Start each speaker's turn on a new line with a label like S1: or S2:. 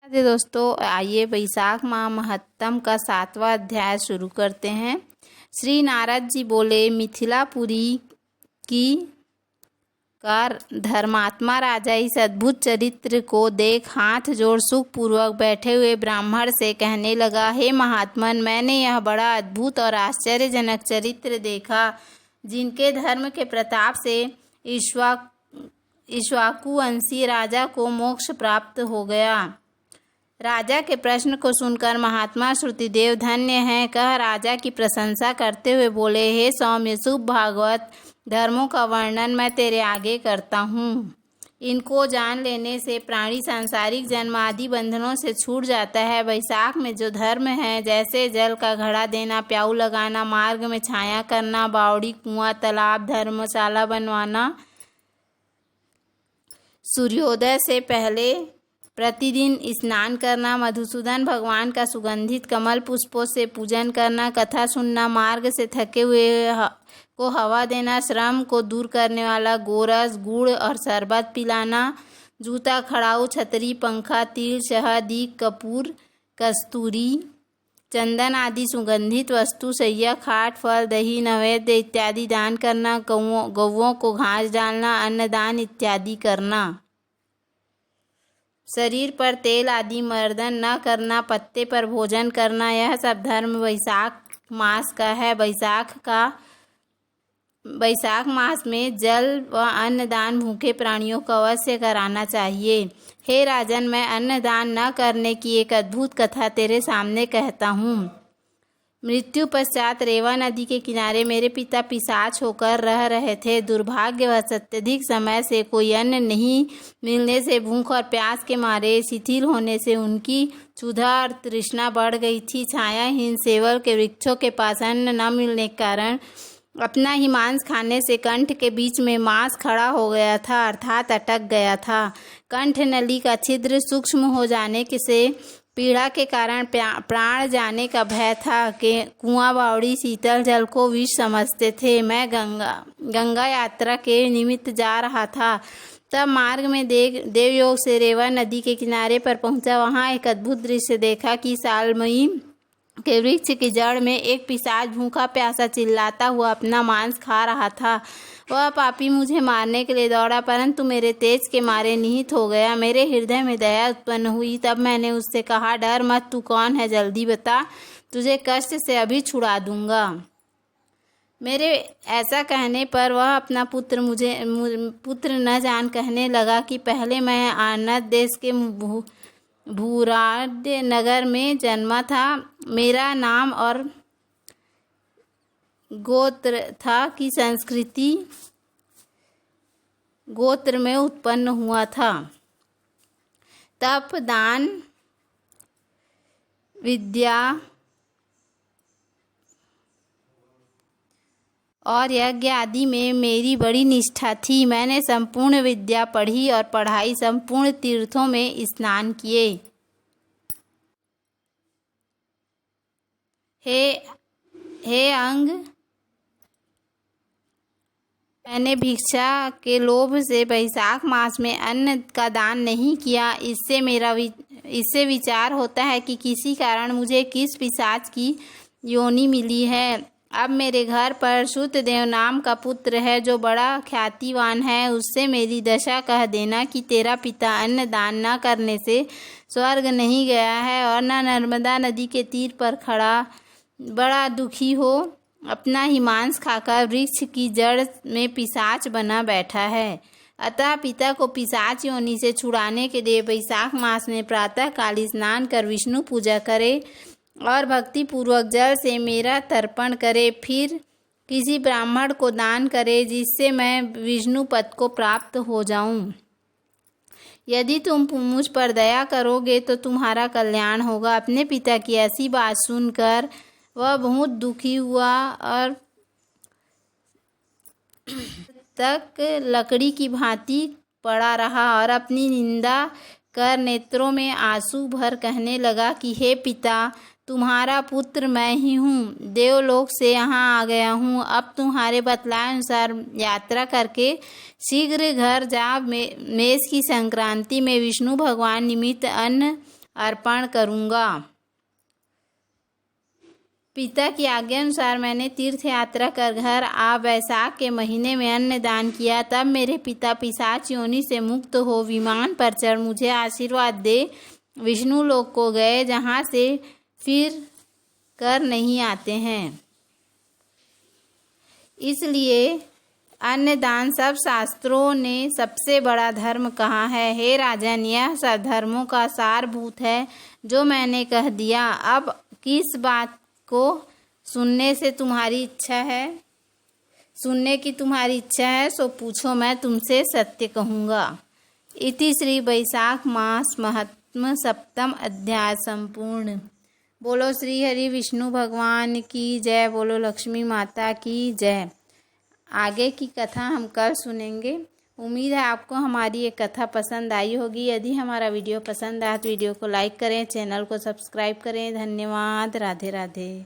S1: दोस्तों, आइए वैशाख माह महत्तम का 7वां अध्याय शुरू करते हैं। श्री नारद जी बोले, मिथिलापुरी की कर धर्मात्मा राजा इस अद्भुत चरित्र को देख हाथ जोड़ सुख पूर्वक बैठे हुए ब्राह्मण से कहने लगा, हे महात्मन, मैंने यह बड़ा अद्भुत और आश्चर्यजनक चरित्र देखा, जिनके धर्म के प्रताप से इक्ष्वाकुवंशी राजा को मोक्ष प्राप्त हो गया। राजा के प्रश्न को सुनकर महात्मा श्रुतिदेव धन्य हैं कह राजा की प्रशंसा करते हुए बोले, हे सौम्य शुभ भागवत धर्मों का वर्णन मैं तेरे आगे करता हूँ। इनको जान लेने से प्राणी सांसारिक जन्म आदि बंधनों से छूट जाता है। वैशाख में जो धर्म है, जैसे जल का घड़ा देना, प्याऊ लगाना, मार्ग में छाया करना, बावड़ी, कुआं, तालाब, धर्मशाला बनवाना, सूर्योदय से पहले प्रतिदिन स्नान करना, मधुसूदन भगवान का सुगंधित कमल पुष्पों से पूजन करना, कथा सुनना, मार्ग से थके हुए को हवा देना, श्रम को दूर करने वाला गोरस, गुड़ और शरबत पिलाना, जूता, खड़ाऊ, छतरी, पंखा, तिल, शहद, कपूर, कस्तूरी, चंदन आदि सुगंधित वस्तु, सैया, खाट, फल, दही, नैवेद्य इत्यादि दान करना, गौओं को घास डालना, अन्नदान इत्यादि करना, शरीर पर तेल आदि मर्दन न करना, पत्ते पर भोजन करना, यह सब धर्म वैशाख मास का है। वैशाख मास में जल व अन्नदान भूखे प्राणियों को अवश्य कराना चाहिए। हे राजन, मैं अन्नदान न करने की एक अद्भुत कथा तेरे सामने कहता हूँ। मृत्यु पश्चात रेवा नदी के किनारे मेरे पिता पिशाच होकर रह रहे थे। दुर्भाग्यवश अत्यधिक समय से कोई अन्न नहीं मिलने से, भूख और प्यास के मारे शिथिल होने से उनकी क्षुधा और तृष्णा बढ़ गई थी। छायाहीन सेवल के वृक्षों के पास अन्न न मिलने के कारण अपना ही मांस खाने से कंठ के बीच में मांस खड़ा हो गया था, अर्थात अटक गया था। कंठ नली का छिद्र सूक्ष्म हो जाने से पीड़ा के कारण प्राण जाने का भय था कि कुआं, बावड़ी, शीतल जल को विष समझते थे। मैं गंगा यात्रा के निमित्त जा रहा था। तब मार्ग में देवयोग से रेवा नदी के किनारे पर पहुंचा। वहां एक अद्भुत दृश्य देखा कि सालमई के वृक्ष की जड़ में एक पिशाच भूखा प्यासा चिल्लाता हुआ अपना मांस खा रहा था। वह पापी मुझे मारने के लिए दौड़ा, परंतु मेरे तेज के मारे निहित हो गया। मेरे हृदय में दया उत्पन्न हुई। तब मैंने उससे कहा, डर मत, तू कौन है, जल्दी बता, तुझे कष्ट से अभी छुड़ा दूंगा। मेरे ऐसा कहने पर वह अपना पुत्र न जान कहने लगा कि पहले मैं आनंद देश के भूराड्य नगर में जन्मा था। मेरा नाम और गोत्र था कि संस्कृति गोत्र में उत्पन्न हुआ था। तप, दान, विद्या और यज्ञ आदि में मेरी बड़ी निष्ठा थी। मैंने संपूर्ण विद्या पढ़ी और पढ़ाई, संपूर्ण तीर्थों में स्नान किए। हे अंग, मैंने भिक्षा के लोभ से वैशाख मास में अन्न का दान नहीं किया। इससे विचार होता है कि किसी कारण मुझे किस पिशाच की योनि मिली है। अब मेरे घर पर शुद्धदेव नाम का पुत्र है, जो बड़ा ख्यातिवान है। उससे मेरी दशा कह देना कि तेरा पिता अन्न दान न करने से स्वर्ग नहीं गया है और न नर्मदा नदी के तीर पर खड़ा बड़ा दुखी हो अपना ही मांस खाकर वृक्ष की जड़ में पिशाच बना बैठा है। अतः पिता को पिशाच योनि से छुड़ाने के लिए वैशाख मास में प्रातः काल स्नान कर विष्णु पूजा करे और भक्ति पूर्वक जल से मेरा तर्पण करे। फिर किसी ब्राह्मण को दान करे, जिससे मैं विष्णु पद को प्राप्त हो जाऊं। यदि तुम मुझ पर दया करोगे तो तुम्हारा कल्याण होगा। अपने पिता की ऐसी बात सुनकर वह बहुत दुखी हुआ और तक लकड़ी की भांति पड़ा रहा और अपनी निंदा कर नेत्रों में आंसू भर कहने लगा कि हे पिता, तुम्हारा पुत्र मैं ही हूँ। देवलोक से यहाँ आ गया हूँ। अब तुम्हारे बतलाए अनुसार यात्रा करके शीघ्र घर जा। मेष की संक्रांति में विष्णु भगवान निमित्त अन्न अर्पण करूँगा। पिता की आज्ञा अनुसार मैंने तीर्थ यात्रा कर घर आ वैशाख के महीने में अन्न दान किया। तब मेरे पिता पिशाच योनि से मुक्त हो विमान पर चढ़ मुझे आशीर्वाद दे विष्णु लोक को गए, जहाँ से फिर कर नहीं आते हैं। इसलिए अन्नदान सब शास्त्रों ने सबसे बड़ा धर्म कहा है। हे राजन, यह सब धर्मों का सारभूत है जो मैंने कह दिया। अब किस बात को सुनने की तुम्हारी इच्छा है सो पूछो, मैं तुमसे सत्य कहूँगा। इति श्री वैशाख मास महात्म्य सप्तम अध्याय संपूर्ण। बोलो श्री हरि विष्णु भगवान की जय, बोलो लक्ष्मी माता की जय। आगे की कथा हम कल सुनेंगे। उम्मीद है आपको हमारी ये कथा पसंद आई होगी। यदि हमारा वीडियो पसंद आया तो वीडियो को लाइक करें, चैनल को सब्सक्राइब करें। धन्यवाद। राधे राधे।